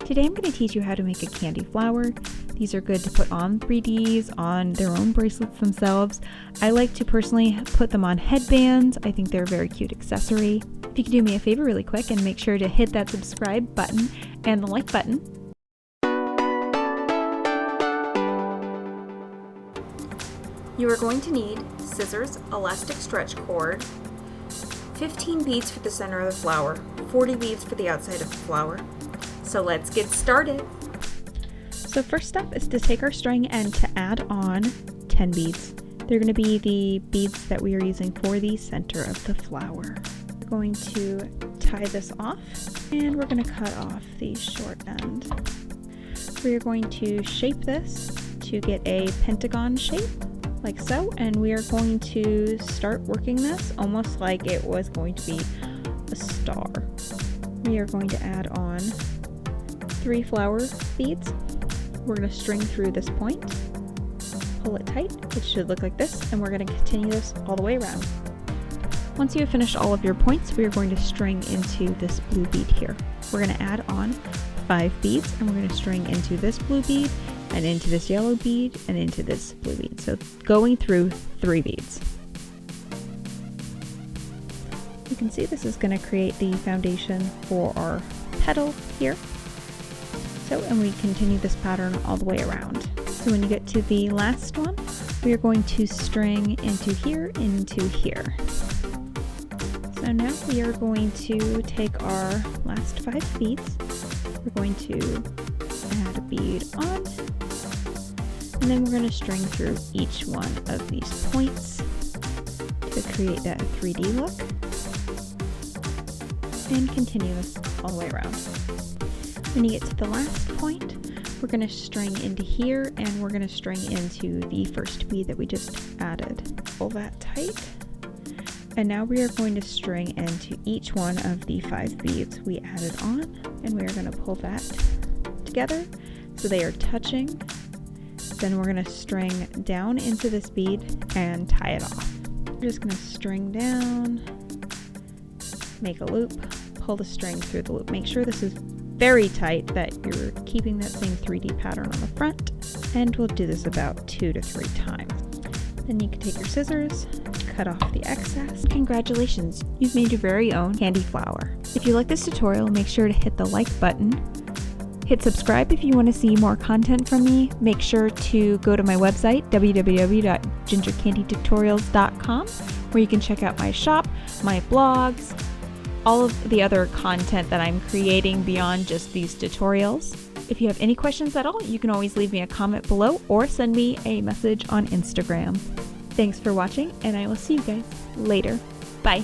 Today I'm going to teach you how to make a candy flower. These are good to put on 3Ds, on their own bracelets themselves. I like to personally put them on headbands. I think they're a very cute accessory. If you could do me a favor really quick and make sure to hit that subscribe button and the like button. You are going to need scissors, elastic stretch cord, 15 beads for the center of the flower, 40 beads for the outside of the flower. So let's get started. So first step is to take our string and to add on 10 beads. They're going to be the beads that we are using for the center of the flower. We're going to tie this off and we're going to cut off the short end. We are going to shape this to get a pentagon shape, like so, and we are going to start working this almost like it was going to be a star. We are going to add on 3 flower beads. We're going to string through this point, pull it tight, it should look like this, and we're going to continue this all the way around. Once you have finished all of your points, we are going to string into this blue bead here. We're going to add on 5 beads, and we're going to string into this blue bead, and into this yellow bead, and into this blue bead. So going through 3 beads. You can see this is going to create the foundation for our petal here. So, and we continue this pattern all the way around. So when you get to the last one, we are going to string into here, into here. So now we are going to take our last 5 beads. We're going to add a bead on, and then we're going to string through each one of these points to create that 3D look, and continue this all the way around. When you get to the last point, we're going to string into here, and we're going to string into the first bead that we just added. Pull that tight, and now we are going to string into each one of the 5 beads we added on, and we are going to pull that together so they are touching. Then we're going to string down into this bead and tie it off. We're just going to string down, make a loop, pull the string through the loop. Make sure this is very tight, that you're keeping that same 3D pattern on the front, and we'll do this about 2 to 3 times. Then you can take your scissors, cut off the excess. Congratulations, you've made your very own candy flower. If you like this tutorial, make sure to hit the like button. Hit subscribe if you want to see more content from me. Make sure to go to my website, www.gingercandytutorials.com, where you can check out my shop, my blogs, all of the other content that I'm creating beyond just these tutorials. If you have any questions at all, you can always leave me a comment below or send me a message on Instagram. Thanks for watching, and I will see you guys later. Bye.